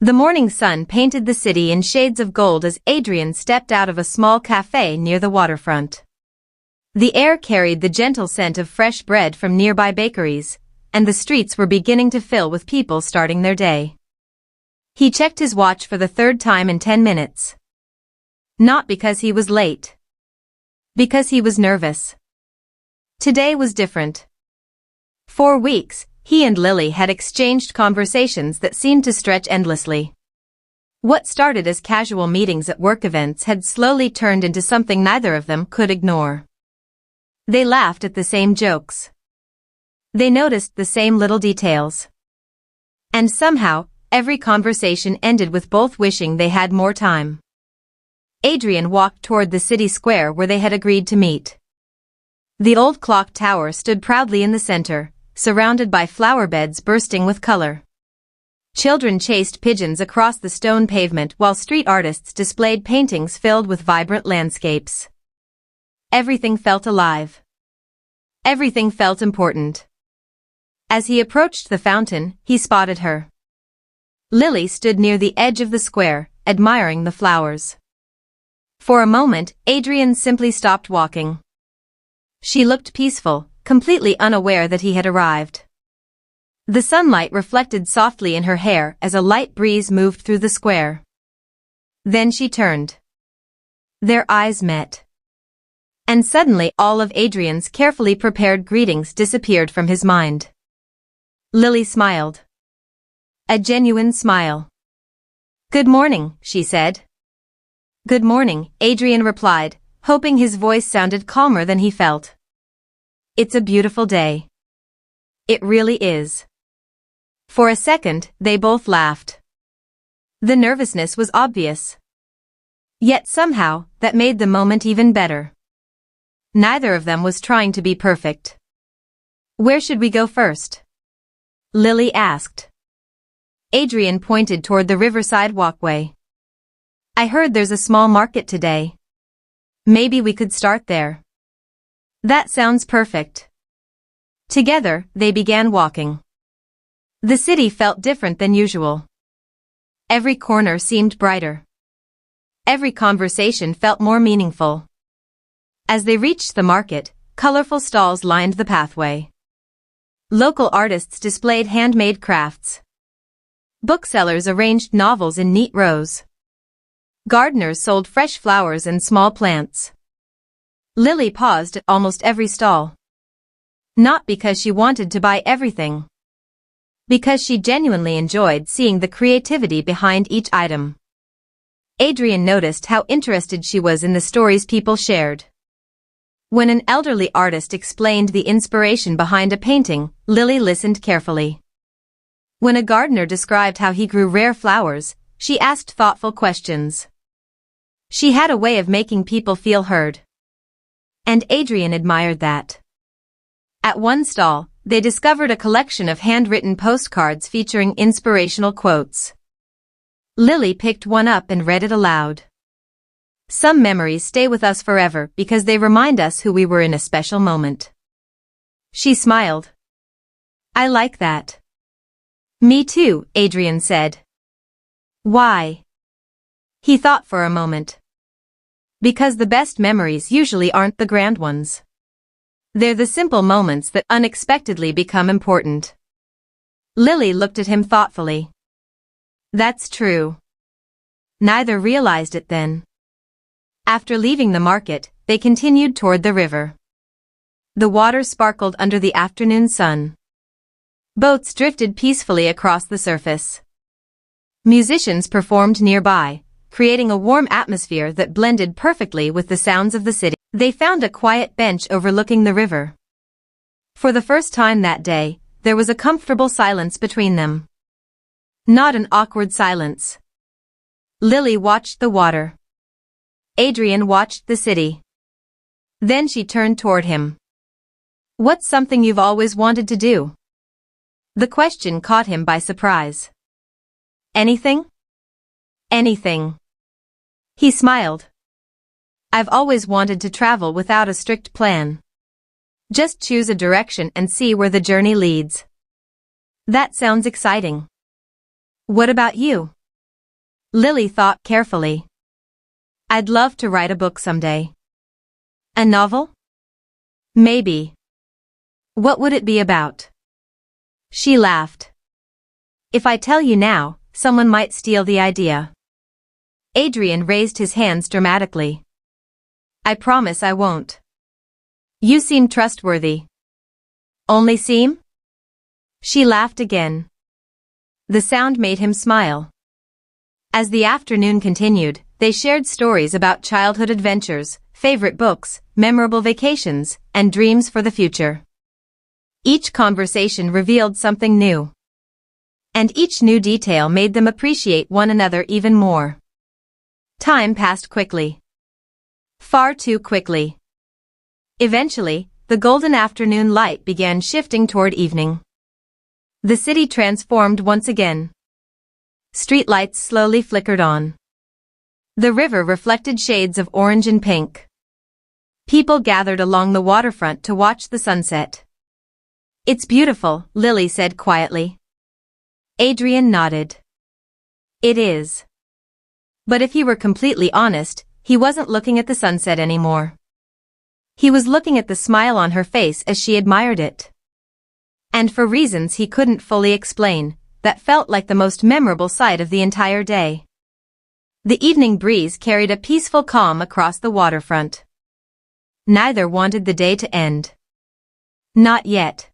The morning sun painted the city in shades of gold as Adrian stepped out of a small cafe near the waterfront. The air carried the gentle scent of fresh bread from nearby bakeries, and the streets were beginning to fill with people starting their day. He checked his watch for the third time in 10 minutes. Not because he was late. Because he was nervous. Today was different. For weeks, he and Lily had exchanged conversations that seemed to stretch endlessly. What started as casual meetings at work events had slowly turned into something neither of them could ignore. They laughed at the same jokes. They noticed the same little details. And somehow, every conversation ended with both wishing they had more time. Adrian walked toward the city square where they had agreed to meet. The old clock tower stood proudly in the center, surrounded by flower beds bursting with color. Children chased pigeons across the stone pavement while street artists displayed paintings filled with vibrant landscapes. Everything felt alive. Everything felt important. As he approached the fountain, he spotted her. Lily stood near the edge of the square, admiring the flowers. For a moment, Adrian simply stopped walking. She looked peaceful, completely unaware that he had arrived. The sunlight reflected softly in her hair as a light breeze moved through the square. Then she turned. Their eyes met. And suddenly all of Adrian's carefully prepared greetings disappeared from his mind. Lily smiled. A genuine smile. "Good morning," she said. "Good morning," Adrian replied, hoping his voice sounded calmer than he felt. "It's a beautiful day." "It really is." For a second, they both laughed. The nervousness was obvious. Yet somehow, that made the moment even better. Neither of them was trying to be perfect. "Where should we go first?" Lily asked. Adrian pointed toward the riverside walkway. "I heard there's a small market today. Maybe we could start there." "That sounds perfect." Together, they began walking. The city felt different than usual. Every corner seemed brighter. Every conversation felt more meaningful. As they reached the market, colorful stalls lined the pathway. Local artists displayed handmade crafts. Booksellers arranged novels in neat rows. Gardeners sold fresh flowers and small plants. Lily paused at almost every stall. Not because she wanted to buy everything. Because she genuinely enjoyed seeing the creativity behind each item. Adrian noticed how interested she was in the stories people shared. When an elderly artist explained the inspiration behind a painting, Lily listened carefully. When a gardener described how he grew rare flowers, she asked thoughtful questions. She had a way of making people feel heard. And Adrian admired that. At one stall, they discovered a collection of handwritten postcards featuring inspirational quotes. Lily picked one up and read it aloud. "Some memories stay with us forever because they remind us who we were in a special moment." She smiled. "I like that." "Me too," Adrian said. "Why?" He thought for a moment. "Because the best memories usually aren't the grand ones. They're the simple moments that unexpectedly become important." Lily looked at him thoughtfully. "That's true." Neither realized it then. After leaving the market, they continued toward the river. The water sparkled under the afternoon sun. Boats drifted peacefully across the surface. Musicians performed nearby, creating a warm atmosphere that blended perfectly with the sounds of the city. They found a quiet bench overlooking the river. For the first time that day, there was a comfortable silence between them. Not an awkward silence. Lily watched the water. Adrian watched the city. Then she turned toward him. "What's something you've always wanted to do?" The question caught him by surprise. "Anything?" "Anything." He smiled. "I've always wanted to travel without a strict plan. Just choose a direction and see where the journey leads." "That sounds exciting." "What about you?" Lily thought carefully. I'd love to write a book someday. A novel? Maybe. What would it be about? She laughed. If I tell you now, someone might steal the idea. Adrian raised his hands dramatically. I promise I won't. You seem trustworthy. Only seem? She laughed again. The sound made him smile. As the afternoon continued, they shared stories about childhood adventures, favorite books, memorable vacations, and dreams for the future. Each conversation revealed something new. And each new detail made them appreciate one another even more. Time passed quickly. Far too quickly. Eventually, the golden afternoon light began shifting toward evening. The city transformed once again. Streetlights slowly flickered on. The river reflected shades of orange and pink. People gathered along the waterfront to watch the sunset. It's beautiful, Lily said quietly. Adrian nodded. It is. But if he were completely honest, he wasn't looking at the sunset anymore. He was looking at the smile on her face as she admired it. And for reasons he couldn't fully explain, that felt like the most memorable sight of the entire day. The evening breeze carried a peaceful calm across the waterfront. Neither wanted the day to end. Not yet.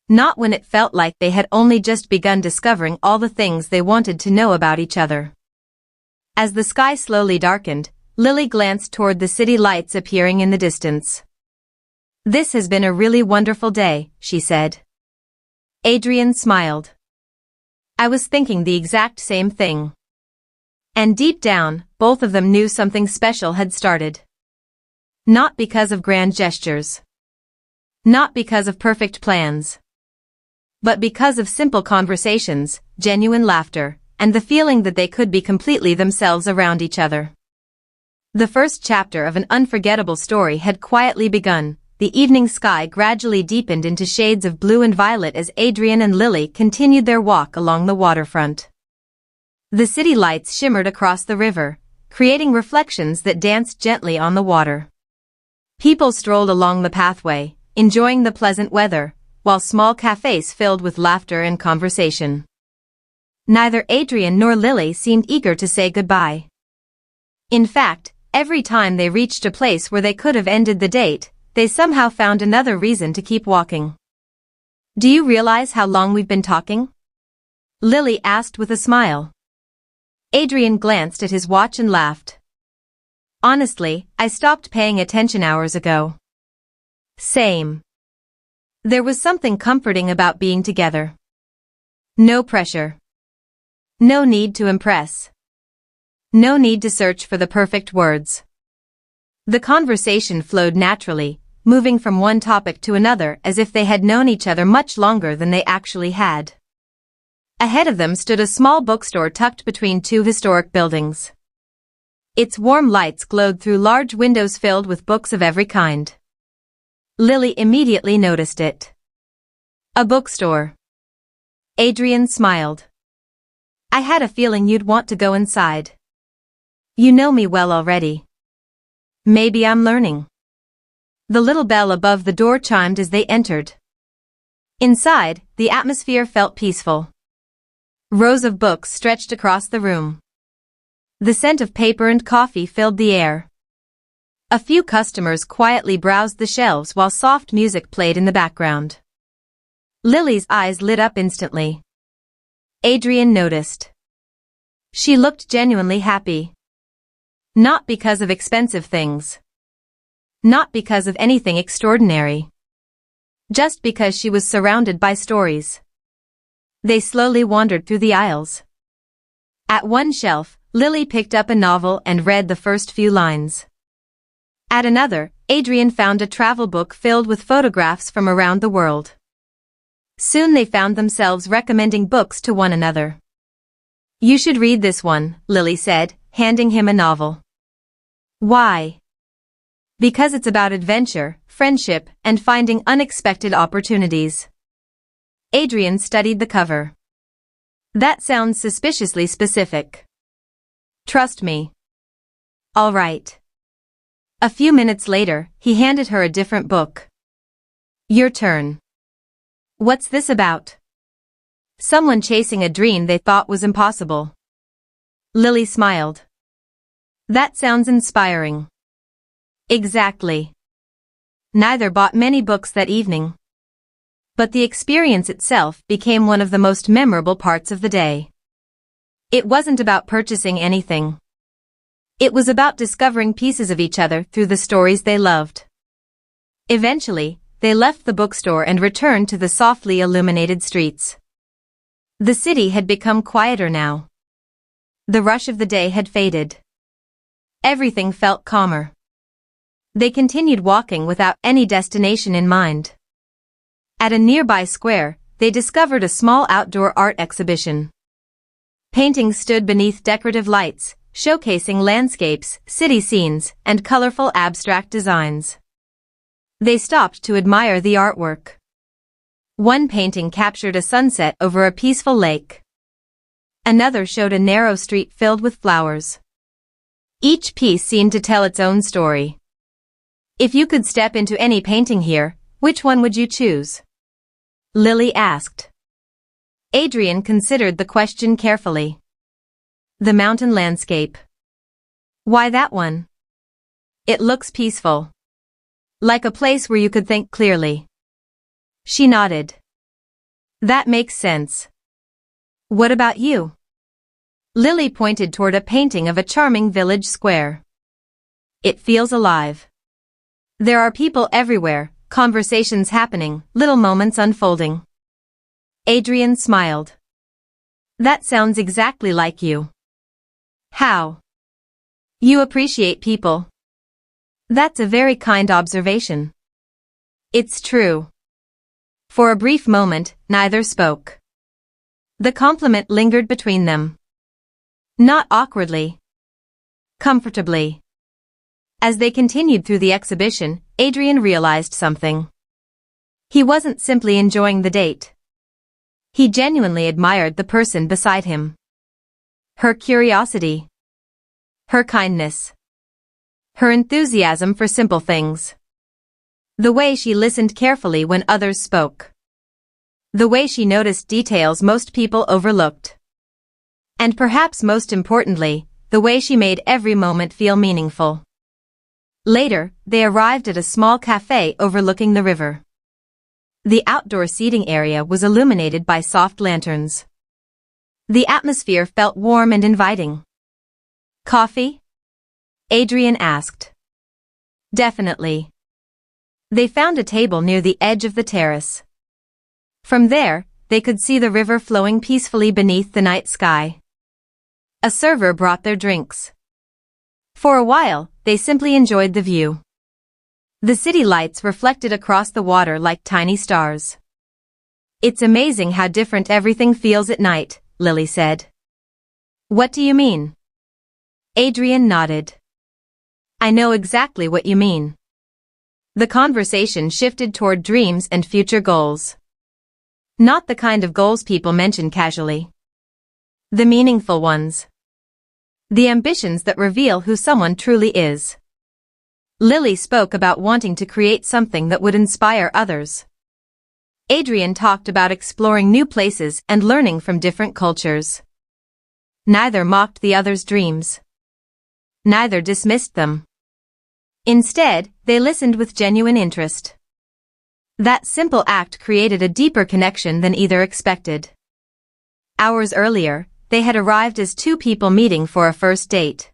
Not when it felt like they had only just begun discovering all the things they wanted to know about each other. As the sky slowly darkened, Lily glanced toward the city lights appearing in the distance. This has been a really wonderful day, she said. Adrian smiled. I was thinking the exact same thing. And deep down, both of them knew something special had started. Not because of grand gestures. Not because of perfect plans. But because of simple conversations, genuine laughter, and the feeling that they could be completely themselves around each other. The first chapter of an unforgettable story had quietly begun. The evening sky gradually deepened into shades of blue and violet as Adrian and Lily continued their walk along the waterfront. The city lights shimmered across the river, creating reflections that danced gently on the water. People strolled along the pathway, enjoying the pleasant weather, while small cafes filled with laughter and conversation. Neither Adrian nor Lily seemed eager to say goodbye. In fact, every time they reached a place where they could have ended the date, they somehow found another reason to keep walking. Do you realize how long we've been talking? Lily asked with a smile. Adrian glanced at his watch and laughed. Honestly, I stopped paying attention hours ago. Same. There was something comforting about being together. No pressure. No need to impress. No need to search for the perfect words. The conversation flowed naturally, moving from one topic to another as if they had known each other much longer than they actually had. Ahead of them stood a small bookstore tucked between two historic buildings. Its warm lights glowed through large windows filled with books of every kind. Lily immediately noticed it. A bookstore. Adrian smiled. I had a feeling you'd want to go inside. You know me well already. Maybe I'm learning. The little bell above the door chimed as they entered. Inside, the atmosphere felt peaceful. Rows of books stretched across the room. The scent of paper and coffee filled the air. A few customers quietly browsed the shelves while soft music played in the background. Lily's eyes lit up instantly. Adrian noticed. She looked genuinely happy. Not because of expensive things. Not because of anything extraordinary. Just because she was surrounded by stories. They slowly wandered through the aisles. At one shelf, Lily picked up a novel and read the first few lines. At another, Adrian found a travel book filled with photographs from around the world. Soon they found themselves recommending books to one another. You should read this one, Lily said, handing him a novel. Why? Because it's about adventure, friendship, and finding unexpected opportunities. Adrian studied the cover. That sounds suspiciously specific. Trust me. All right. A few minutes later, he handed her a different book. Your turn. What's this about? Someone chasing a dream they thought was impossible. Lily smiled. That sounds inspiring. Exactly. Neither bought many books that evening. But the experience itself became one of the most memorable parts of the day. It wasn't about purchasing anything. It was about discovering pieces of each other through the stories they loved. Eventually, they left the bookstore and returned to the softly illuminated streets. The city had become quieter now. The rush of the day had faded. Everything felt calmer. They continued walking without any destination in mind. At a nearby square, they discovered a small outdoor art exhibition. Paintings stood beneath decorative lights, showcasing landscapes, city scenes, and colorful abstract designs. They stopped to admire the artwork. One painting captured a sunset over a peaceful lake. Another showed a narrow street filled with flowers. Each piece seemed to tell its own story. If you could step into any painting here, which one would you choose? Lily asked. Adrian considered the question carefully. The mountain landscape. Why that one? It looks peaceful. Like a place where you could think clearly. She nodded. That makes sense. What about you? Lily pointed toward a painting of a charming village square. It feels alive. There are people everywhere, conversations happening, little moments unfolding. Adrian smiled. That sounds exactly like you. How? You appreciate people. That's a very kind observation. It's true. For a brief moment, neither spoke. The compliment lingered between them. Not awkwardly. Comfortably. As they continued through the exhibition, Adrian realized something. He wasn't simply enjoying the date. He genuinely admired the person beside him. Her curiosity. Her kindness. Her enthusiasm for simple things. The way she listened carefully when others spoke. The way she noticed details most people overlooked. And perhaps most importantly, the way she made every moment feel meaningful. Later, they arrived at a small cafe overlooking the river. The outdoor seating area was illuminated by soft lanterns. The atmosphere felt warm and inviting. Coffee? Adrian asked. Definitely. They found a table near the edge of the terrace. From there, they could see the river flowing peacefully beneath the night sky. A server brought their drinks. For a while, they simply enjoyed the view. The city lights reflected across the water like tiny stars. It's amazing how different everything feels at night, Lily said. What do you mean? Adrian nodded. I know exactly what you mean. The conversation shifted toward dreams and future goals. Not the kind of goals people mention casually. The meaningful ones. The ambitions that reveal who someone truly is. Lily spoke about wanting to create something that would inspire others. Adrian talked about exploring new places and learning from different cultures. Neither mocked the other's dreams. Neither dismissed them. Instead, they listened with genuine interest. That simple act created a deeper connection than either expected. Hours earlier, they had arrived as two people meeting for a first date.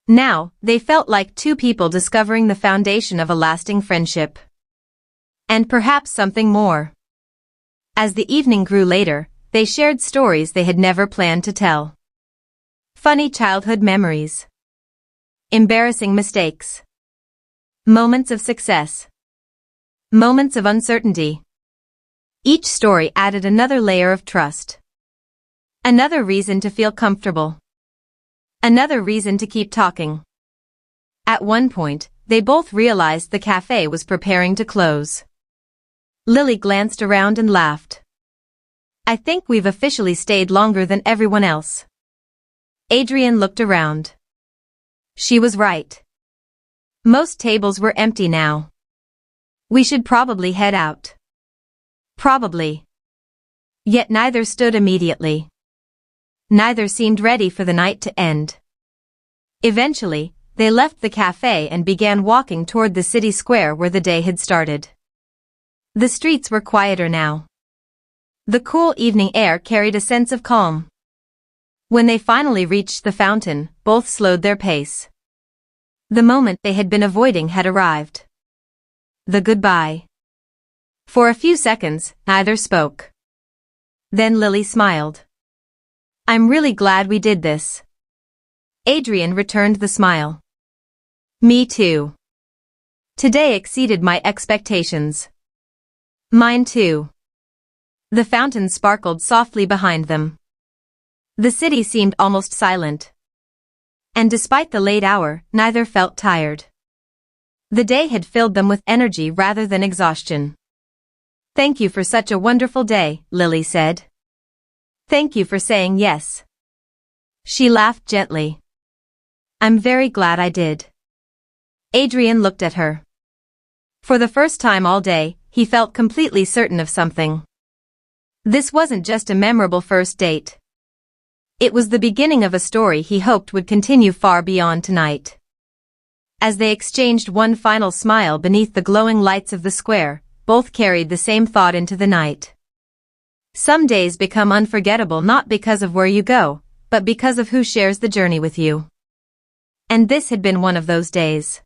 Now, they felt like two people discovering the foundation of a lasting friendship. And perhaps something more. As the evening grew later, they shared stories they had never planned to tell. Funny childhood memories. Embarrassing mistakes. Moments of success. Moments of uncertainty. Each story added another layer of trust. Another reason to feel comfortable. Another reason to keep talking. At one point, they both realized the cafe was preparing to close. Lily glanced around and laughed. I think we've officially stayed longer than everyone else. Adrian looked around. She was right. Most tables were empty now. We should probably head out. Probably. Yet neither stood immediately. Neither seemed ready for the night to end. Eventually, they left the cafe and began walking toward the city square where the day had started. The streets were quieter now. The cool evening air carried a sense of calm. When they finally reached the fountain, both slowed their pace. The moment they had been avoiding had arrived. The goodbye. For a few seconds, neither spoke. Then Lily smiled. I'm really glad we did this. Adrian returned the smile. Me too. Today exceeded my expectations. Mine too. The fountain sparkled softly behind them. The city seemed almost silent. And despite the late hour, neither felt tired. The day had filled them with energy rather than exhaustion. Thank you for such a wonderful day, Lily said. Thank you for saying yes. She laughed gently. I'm very glad I did. Adrian looked at her. For the first time all day, he felt completely certain of something. This wasn't just a memorable first date. It was the beginning of a story he hoped would continue far beyond tonight. As they exchanged one final smile beneath the glowing lights of the square, both carried the same thought into the night. Some days become unforgettable not because of where you go, but because of who shares the journey with you. And this had been one of those days.